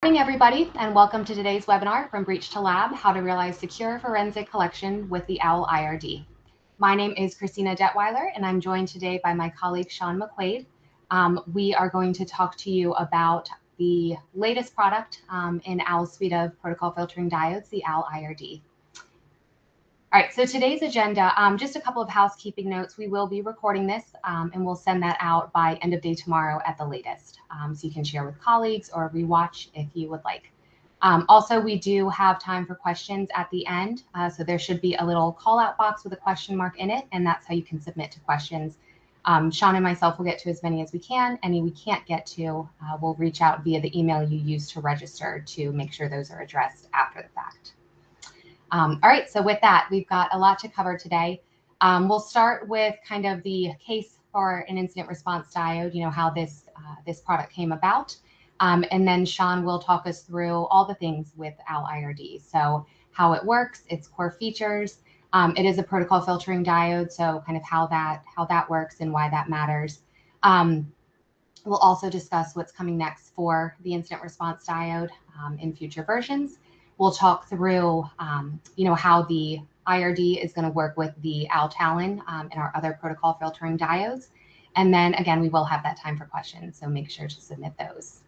Morning, everybody, and welcome to today's webinar, From Breach to Lab, How to Realize Secure Forensic Collection with the Owl IRD. My name is Christina Detweiler, and I'm joined today by my colleague, Sean McQuaid. We are going to talk to you about the latest product in Owl's suite of protocol filtering diodes, the Owl IRD. All right, so today's agenda, just a couple of housekeeping notes. We will be recording this and we'll send that out by end of day tomorrow at the latest. So you can share with colleagues or rewatch if you would like. Also, we do have time for questions at the end. So there should be a little call out box with a question mark in it, and that's how you can submit to questions. Sean and myself will get to as many as we can. Any we can't get to, we'll reach out via the email you used to register to make sure those are addressed after the fact. All right, so with that, we've got a lot to cover today. We'll start with kind of the case for an incident response diode, how this product came about. And then Sean will talk us through all the things with Owl IRD. So how it works, its core features. It is a protocol filtering diode, so kind of how that works and why that matters. We'll also discuss what's coming next for the incident response diode in future versions. We'll talk through, how the IRD is going to work with the Owl Talon and our other protocol filtering diodes. And then again, we will have that time for questions, so make sure to submit those.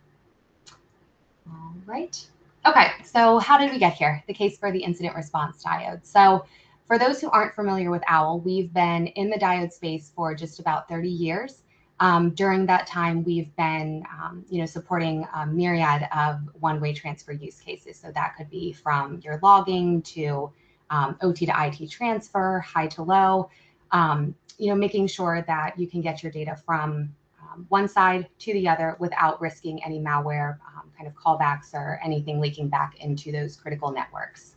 All right. Okay, so how did we get here? The case for the incident response diode. So for those who aren't familiar with Owl, we've been in the diode space for just about 30 years. During that time, we've been, supporting a myriad of one-way transfer use cases. So that could be from your logging to OT to IT transfer, high to low, making sure that you can get your data from one side to the other without risking any malware kind of callbacks or anything leaking back into those critical networks.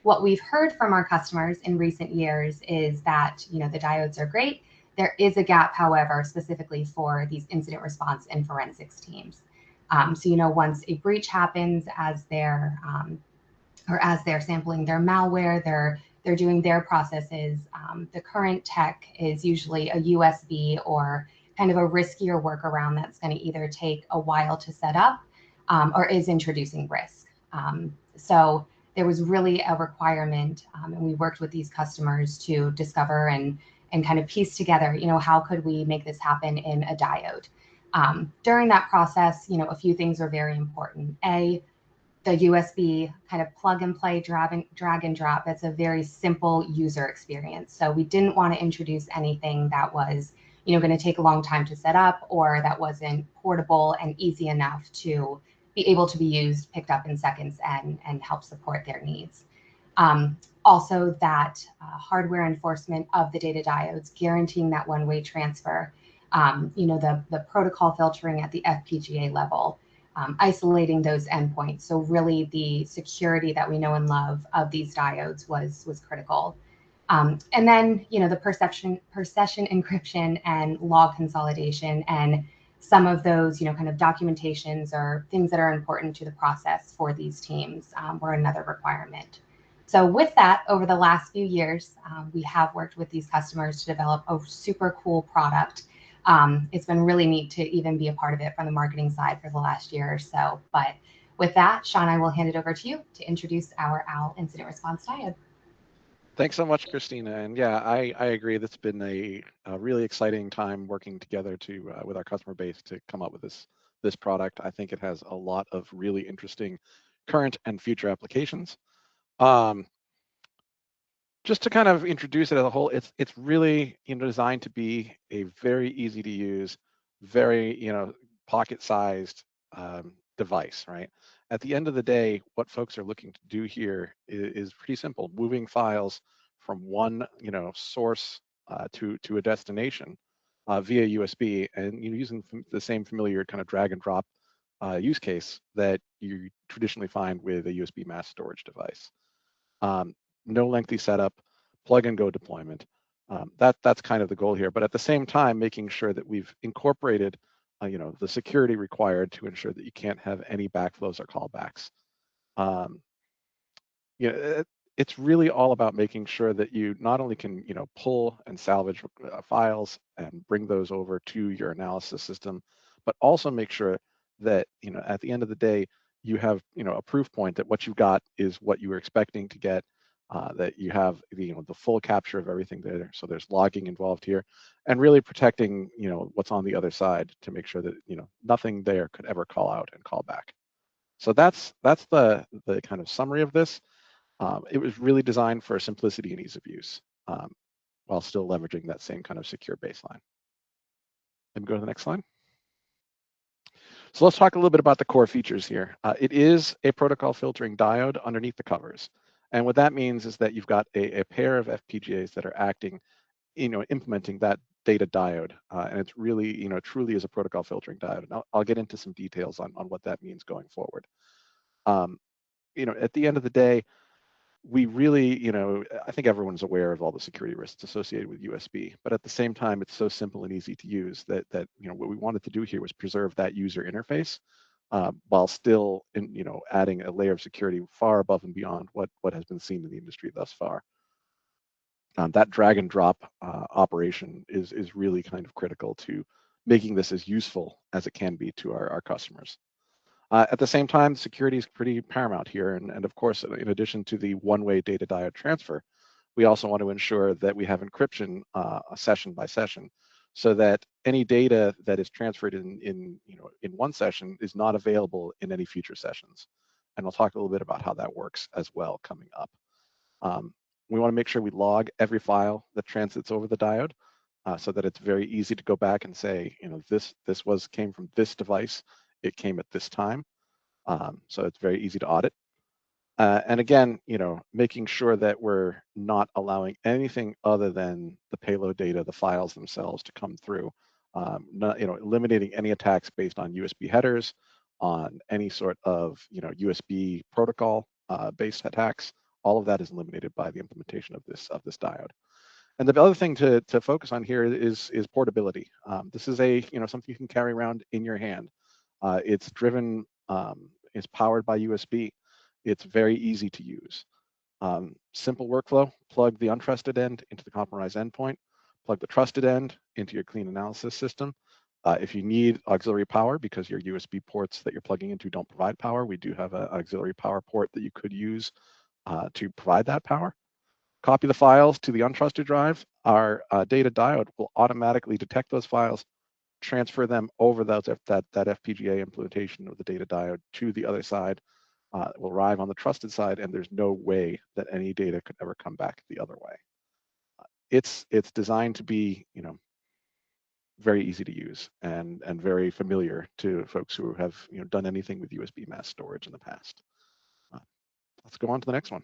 What we've heard from our customers in recent years is that, the diodes are great. There is a gap, however, specifically for these incident response and forensics teams. So, once a breach happens, as they're sampling their malware, they're doing their processes. The current tech is usually a USB or kind of a riskier workaround that's going to either take a while to set up or is introducing risk. So there was really a requirement, and we worked with these customers to discover and kind of piece together, how could we make this happen in a diode? During that process, a few things are very important. A, the USB kind of plug and play, drag and drop. That's a very simple user experience. So we didn't want to introduce anything that was, going to take a long time to set up or that wasn't portable and easy enough to be able to be used, picked up in seconds and help support their needs. Also that hardware enforcement of the data diodes, guaranteeing that one-way transfer, the protocol filtering at the FPGA level, isolating those endpoints. So really the security that we know and love of these diodes was critical. And then, the per-session encryption and log consolidation and some of those, kind of documentations or things that are important to the process for these teams were another requirement. So with that, over the last few years, we have worked with these customers to develop a super cool product. It's been really neat to even be a part of it from the marketing side for the last year or so. But with that, Sean, I will hand it over to you to introduce our Owl incident response diode. Thanks so much, Christina. And yeah, I agree. That's been a really exciting time working together with our customer base to come up with this product. I think it has a lot of really interesting current and future applications. Just to kind of introduce it as a whole, it's really designed to be a very easy to use, very pocket-sized device, right? At the end of the day, what folks are looking to do here is pretty simple: moving files from one source to a destination via USB, and using the same familiar kind of drag and drop use case that you traditionally find with a USB mass storage device. No lengthy setup, plug and go deployment. That's kind of the goal here. But at the same time, making sure that we've incorporated, the security required to ensure that you can't have any backflows or callbacks. It's really all about making sure that you not only can, pull and salvage files and bring those over to your analysis system, but also make sure that, at the end of the day, you have a proof point that what you got is what you were expecting to get, that you have the full capture of everything there. So there's logging involved here, and really protecting what's on the other side to make sure that nothing there could ever call out and call back. So that's the kind of summary of this. It was really designed for simplicity and ease of use, while still leveraging that same kind of secure baseline. Let me go to the next slide. So let's talk a little bit about the core features here. It is a protocol filtering diode underneath the covers. And what that means is that you've got a pair of FPGAs that are acting, implementing that data diode. And it's really, truly is a protocol filtering diode. And I'll get into some details on what that means going forward. At the end of the day, we really, I think everyone's aware of all the security risks associated with USB, but at the same time, it's so simple and easy to use that what we wanted to do here was preserve that user interface, while still, adding a layer of security far above and beyond what has been seen in the industry thus far. That drag and drop operation is really kind of critical to making this as useful as it can be to our customers. At the same time, security is pretty paramount here. And of course, in addition to the one-way data diode transfer, we also want to ensure that we have encryption session by session, so that any data that is transferred in one session is not available in any future sessions. And we'll talk a little bit about how that works as well coming up. We want to make sure we log every file that transits over the diode, so that it's very easy to go back and say, this came from this device. It came at this time. So it's very easy to audit. And again, making sure that we're not allowing anything other than the payload data, the files themselves, to come through. Eliminating any attacks based on USB headers, on any sort of USB protocol based attacks. All of that is eliminated by the implementation of this diode. And the other thing to focus on here is portability. This is something you can carry around in your hand. It's driven, is powered by USB. It's very easy to use. Simple workflow: plug the untrusted end into the compromised endpoint, plug the trusted end into your clean analysis system. If you need auxiliary power because your USB ports that you're plugging into don't provide power, we do have an auxiliary power port that you could use to provide that power. Copy the files to the untrusted drive. Our data diode will automatically detect those files, transfer them over that FPGA implementation of the data diode to the other side. It will arrive on the trusted side, and there's no way that any data could ever come back the other way. It's designed to be, very easy to use and very familiar to folks who have done anything with USB mass storage in the past. Let's go on to the next one.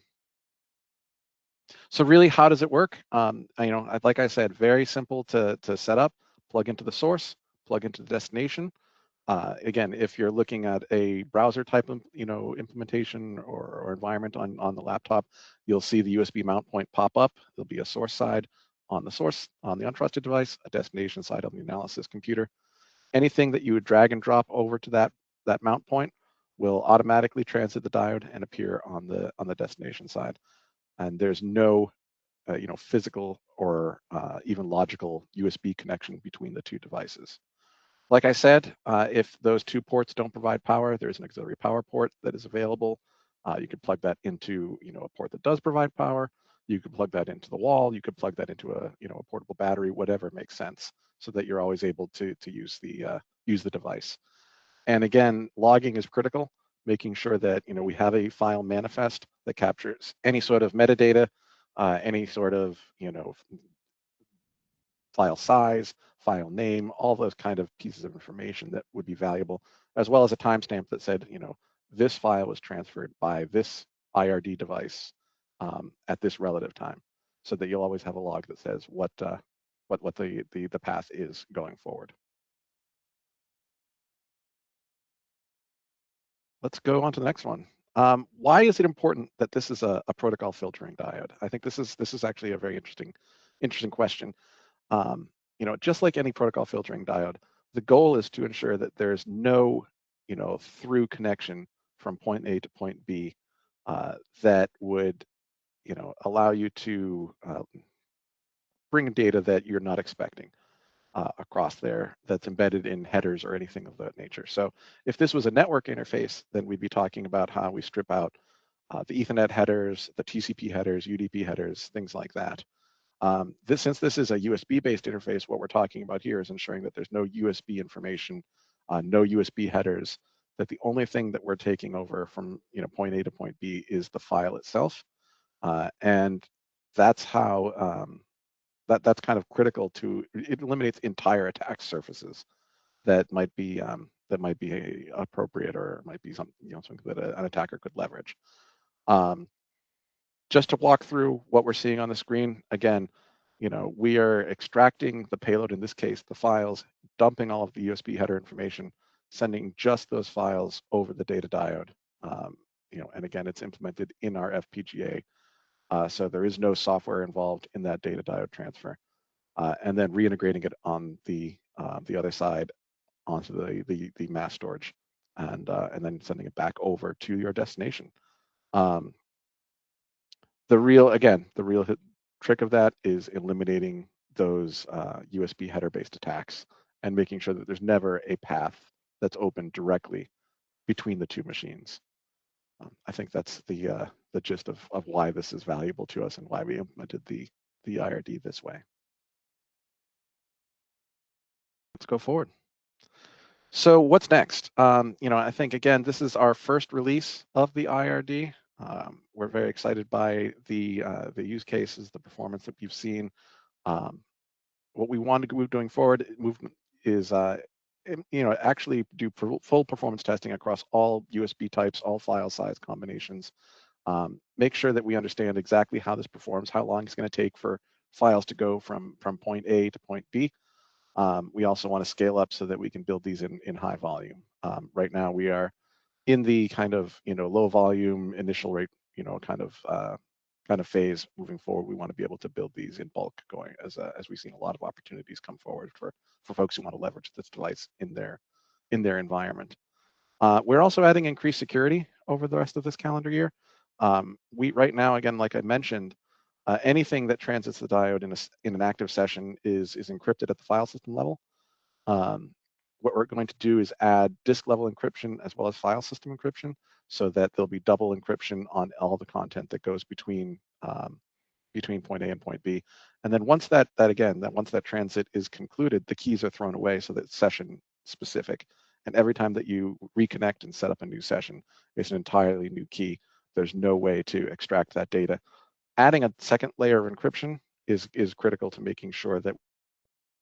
So really, how does it work? Like I said, very simple to set up. Plug into the source, plug into the destination. Again, if you're looking at a browser type of implementation or environment on the laptop, you'll see the USB mount point pop up. There'll be a source side on the untrusted device, a destination side on the analysis computer. Anything that you would drag and drop over to that mount point will automatically transit the diode and appear on the destination side. And there's no physical or even logical USB connection between the two devices. Like I said, if those two ports don't provide power, there's an auxiliary power port that is available. You could plug that into a port that does provide power. You could plug that into the wall. You could plug that into a portable battery, whatever makes sense, so that you're always able to use the device. And again, logging is critical, making sure that we have a file manifest that captures any sort of metadata, any sort of file size, file name, all those kind of pieces of information that would be valuable, as well as a timestamp that said, this file was transferred by this IRD device at this relative time, so that you'll always have a log that says what the path is going forward. Let's go on to the next one. Why is it important that this is a protocol filtering diode? I think this is actually a very interesting question. Just like any protocol filtering diode, the goal is to ensure that there's no, through connection from point A to point B that would, allow you to bring data that you're not expecting. across there that's embedded in headers or anything of that nature. So if this was a network interface, then we'd be talking about how we strip out the Ethernet headers, the TCP headers, UDP headers, things like that. Since this is a USB-based interface, what we're talking about here is ensuring that there's no USB information, no USB headers, that the only thing that we're taking over from point A to point B is the file itself. And that's how that's kind of critical to, it eliminates entire attack surfaces that might be appropriate, or might be something that an attacker could leverage. Just to walk through what we're seeing on the screen, again, we are extracting the payload, in this case, the files, dumping all of the USB header information, sending just those files over the data diode. And again, it's implemented in our FPGA. So there is no software involved in that data diode transfer. And then reintegrating it on the other side onto the mass storage, and then sending it back over to your destination. The real trick of that is eliminating those USB header-based attacks and making sure that there's never a path that's open directly between the two machines. I think that's the gist of why this is valuable to us and why we implemented the IRD this way. Let's go forward. So what's next? I think, again, this is our first release of the IRD. We're very excited by the use cases, the performance that we've seen. What we want to move going forward is actually do full performance testing across all USB types, all file size combinations. Make sure that we understand exactly how this performs, how long it's going to take for files to go from point A to point B. We also want to scale up so that we can build these in high volume. Right now we are in the kind of low volume initial rate kind of phase. Moving forward, we want to be able to build these in bulk, going as we've seen a lot of opportunities come forward for folks who want to leverage this device in their environment. We're also adding increased security over the rest of this calendar year. We right now, again, like I mentioned, anything that transits the diode in an active session is encrypted at the file system level. What we're going to do is add disk level encryption as well as file system encryption, so that there'll be double encryption on all the content that goes between point A and point B. And then once that transit is concluded, the keys are thrown away so that it's session specific. And every time that you reconnect and set up a new session, it's an entirely new key. There's no way to extract that data. Adding a second layer of encryption is critical to making sure that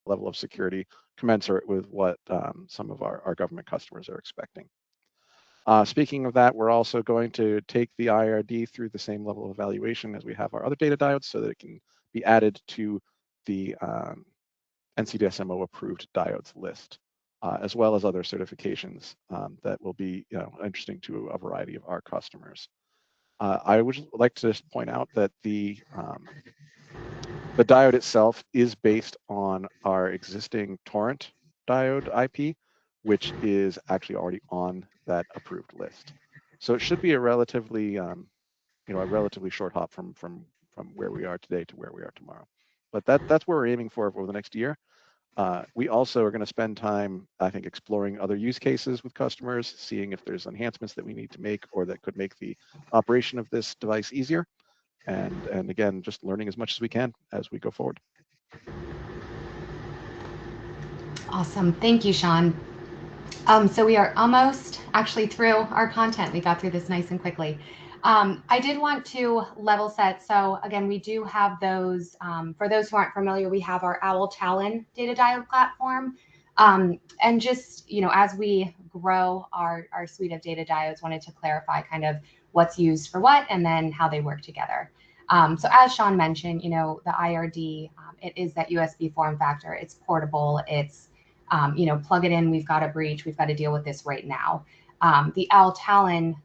level of security commensurate with what some of our government customers are expecting. Speaking of that, we're also going to take the IRD through the same level of evaluation as we have our other data diodes, so that it can be added to the NCDSMO approved diodes list, as well as other certifications that will be interesting to a variety of our customers. I would like to point out that the diode itself is based on our existing torrent diode IP, which is actually already on that approved list. So it should be a relatively, a relatively short hop from where we are today to where we are tomorrow. But that's where we're aiming for over the next year. We also are going to spend time, I think, exploring other use cases with customers, seeing if there's enhancements that we need to make or that could make the operation of this device easier. And again, just learning as much as we can as we go forward. Awesome. Thank you, Sean. So we are almost actually through our content. We got through this nice and quickly. I did want to level set. So again, we do have those, for those who aren't familiar, we have our Owl Talon data diode platform. And just, as we grow our suite of data diodes, wanted to clarify kind of what's used for what and then how they work together. So as Sean mentioned, the IRD, it is that USB form factor. It's portable. It's, plug it in, we've got a breach, we've got to deal with this right now. The Owl Talon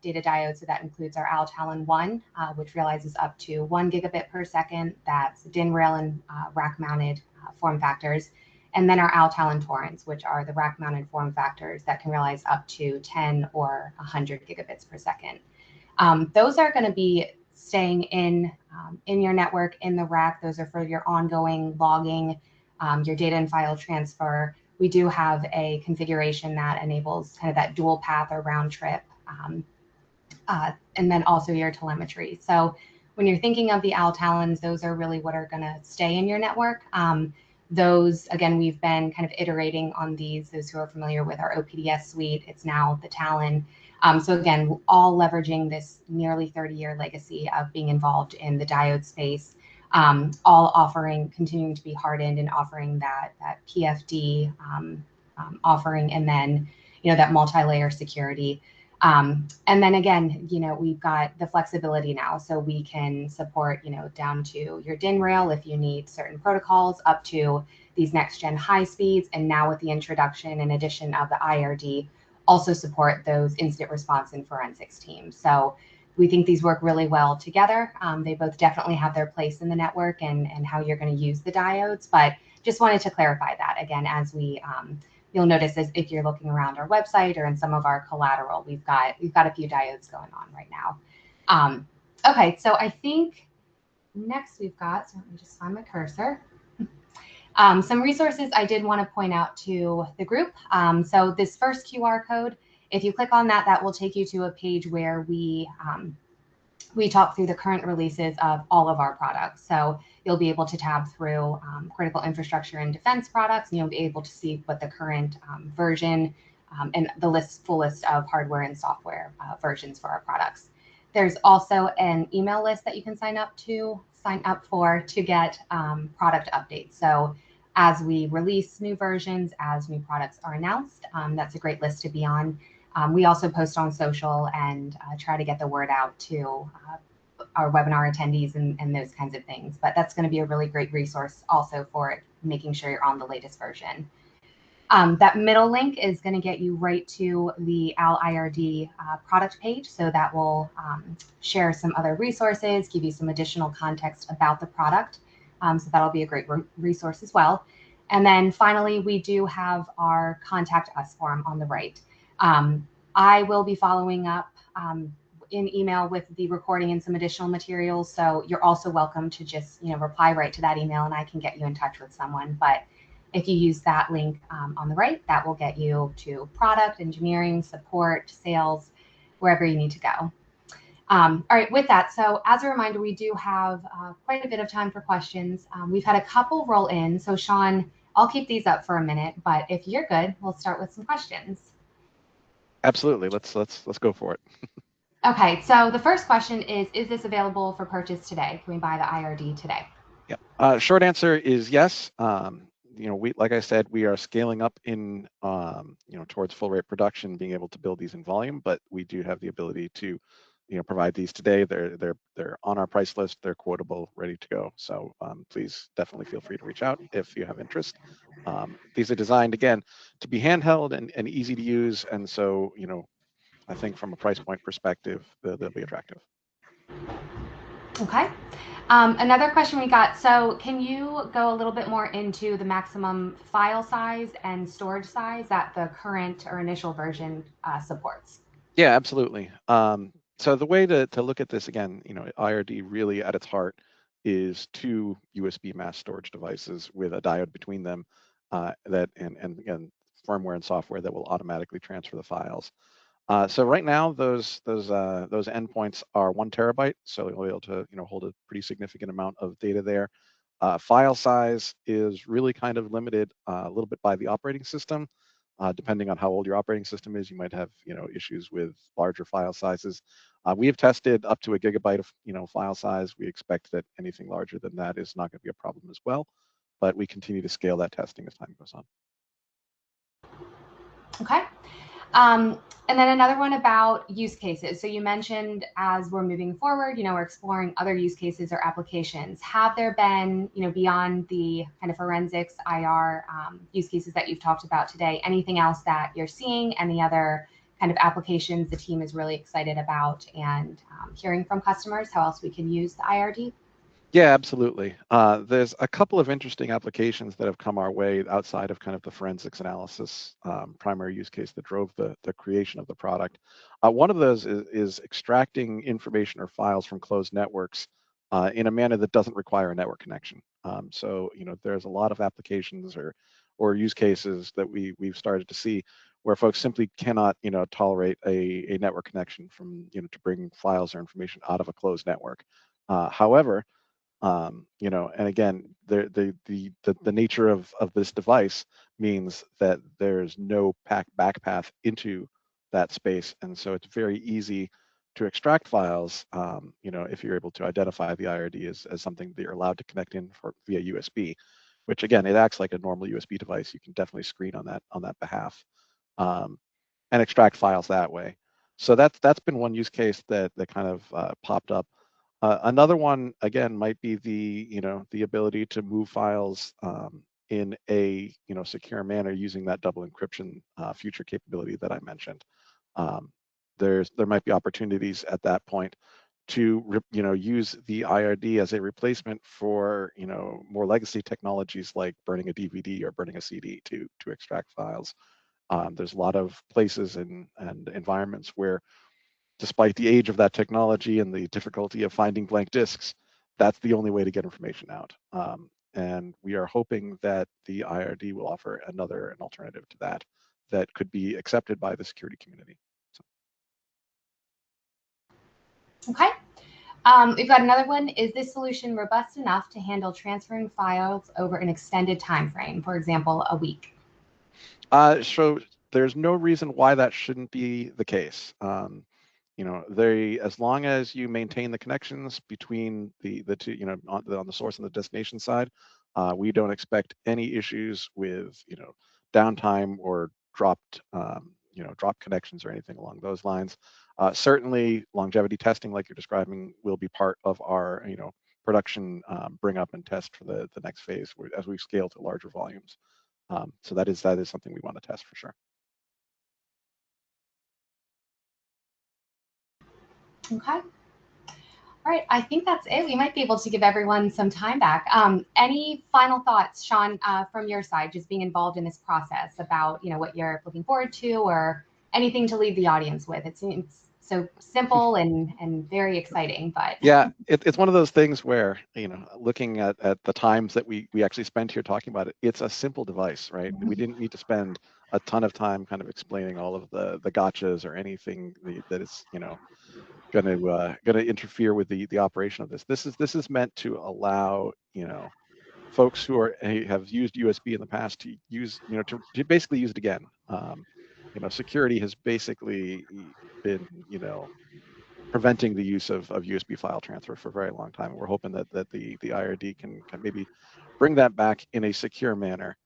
data diode, so that includes our Owl Talon 1, which realizes up to 1 gigabit per second. That's DIN rail and rack mounted form factors. And then our Owl Talon Torrents, which are the rack mounted form factors that can realize up to 10 or 100 gigabits per second. Those are going to be staying in your network, in the rack. Those are for your ongoing logging, your data and file transfer. We do have a configuration that enables kind of that dual path or round trip, and then also your telemetry. So when you're thinking of the Owl Talons, those are really what are going to stay in your network. Those, again, we've been kind of iterating on these. Those who are familiar with our OPDS suite, it's now the Talon. So again, all leveraging this nearly 30-year legacy of being involved in the diode space, all continuing to be hardened and offering that PFD offering, and then that multi-layer security. And then again, we've got the flexibility now, so we can support, down to your DIN rail if you need certain protocols, up to these next gen high speeds. And now with the introduction and addition of the IRD, also support those incident response and forensics teams. So we think these work really well together. They both definitely have their place in the network and how you're going to use the diodes, but just wanted to clarify that again, as we you'll notice as if you're looking around our website or in some of our collateral, we've got a few diodes going on right now. Okay, so I think next we've got, so let me just find my cursor. Some resources I did want to point out to the group. So this first QR code, if you click on that, that will take you to a page where we talk through the current releases of all of our products. So you'll be able to tab through critical infrastructure and defense products, and you'll be able to see what the current version and the full list of hardware and software versions for our products. There's also an email list that you can sign up for to get product updates. So as we release new versions, as new products are announced, that's a great list to be on. We also post on social and try to get the word out to our webinar attendees and those kinds of things. But that's going to be a really great resource also for making sure you're on the latest version. That middle link is going to get you right to the Owl IRD product page. So that will share some other resources, give you some additional context about the product. So that'll be a great resource as well. And then finally, we do have our Contact Us form on the right. I will be following up in email with the recording and some additional materials. So you're also welcome to just reply right to that email, and I can get you in touch with someone. But if you use that link on the right, that will get you to product, engineering, support, sales, wherever you need to go. All right, with that, so as a reminder, we do have quite a bit of time for questions. We've had a couple roll in. So Sean, I'll keep these up for a minute, but if you're good, we'll start with some questions. Absolutely. Let's go for it. Okay, so the first question is this available for purchase today? Can we buy the IRD today? Yeah. Short answer is yes. We, like I said, we are scaling up in, towards full rate production, being able to build these in volume, but we do have the ability to, provide these today. They're on our price list. They're quotable, ready to go. So please definitely feel free to reach out if you have interest. These are designed, again, to be handheld and easy to use. And so, I think from a price point perspective, they'll be attractive. Okay. Another question we got. So can you go a little bit more into the maximum file size and storage size that the current or initial version supports? Yeah, absolutely. So the way to look at this, again, IRD really at its heart is two USB mass storage devices with a diode between them and again, firmware and software that will automatically transfer the files. So right now, those endpoints are 1 terabyte, so you'll be able to hold a pretty significant amount of data there. File size is really kind of limited a little bit by the operating system. Depending on how old your operating system is, you might have issues with larger file sizes. We have tested up to a gigabyte of file size. We expect that anything larger than that is not going to be a problem as well, but we continue to scale that testing as time goes on. Okay. And then another one about use cases. So you mentioned as we're moving forward, we're exploring other use cases or applications. Have there been, beyond the kind of forensics IR use cases that you've talked about today, anything else that you're seeing, any other kind of applications the team is really excited about and hearing from customers, how else we can use the IRD? Yeah, absolutely. There's a couple of interesting applications that have come our way outside of kind of the forensics analysis primary use case that drove the creation of the product. One of those is extracting information or files from closed networks in a manner that doesn't require a network connection. So there's a lot of applications or use cases that we've started to see where folks simply cannot tolerate a network connection from to bring files or information out of a closed network. However, and again, the nature of this device means that there's no back path into that space, and so it's very easy to extract files, if you're able to identify the IRD as something that you're allowed to connect in via USB, which again, it acts like a normal USB device. You can definitely screen on that behalf, um, and extract files that way. So that's been one use case that kind of popped up. Another one, again, might be the ability to move files in a secure manner using that double encryption future capability that I mentioned. Um, there might be opportunities at that point to use the IRD as a replacement for more legacy technologies like burning a DVD or burning a CD to extract files. There's a lot of places and environments where, despite the age of that technology and the difficulty of finding blank disks, that's the only way to get information out. And we are hoping that the IRD will offer an alternative to that could be accepted by the security community. So. Okay. We've got another one. Is this solution robust enough to handle transferring files over an extended time frame, for example, a week? So there's no reason why that shouldn't be the case. As long as you maintain the connections between the two, on the source and the destination side, we don't expect any issues with downtime or dropped connections or anything along those lines. Certainly, longevity testing, like you're describing, will be part of our production bring up and test for the next phase as we scale to larger volumes. So that is something we want to test for sure. Okay. All right, I think that's it. We might be able to give everyone some time back. Any final thoughts, Sean, from your side, just being involved in this process about what you're looking forward to, or anything to leave the audience with? It seems so simple and very exciting, but yeah, it's one of those things where looking at the times that we actually spent here talking about it, it's a simple device, right? We didn't need to spend a ton of time kind of explaining all of the gotchas or anything that is going to interfere with the operation of this. This is meant to allow folks who have used USB in the past to use to basically use it again. Security has basically been preventing the use of USB file transfer for a very long time. And we're hoping that the IRD can maybe bring that back in a secure manner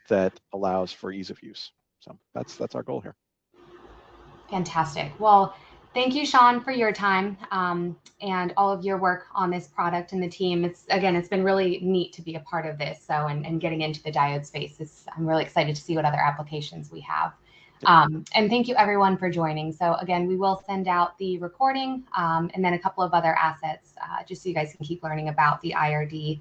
that allows for ease of use. So that's our goal here. fantastic. Well, thank you, Sean, for your time and all of your work on this product and the team. It's been really neat to be a part of this. So, and getting into the diode space, I'm really excited to see what other applications we have. And thank you everyone for joining. So again, we will send out the recording and then a couple of other assets just so you guys can keep learning about the IRD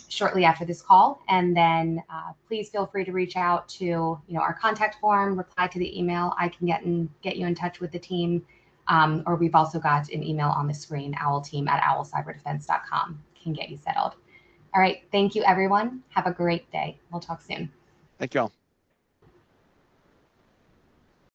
shortly after this call. And then please feel free to reach out to our contact form, reply to the email. I can get you in touch with the team. Or we've also got an email on the screen, owlteam@owlcyberdefense.com can get you settled. All right. Thank you, everyone. Have a great day. We'll talk soon. Thank you all.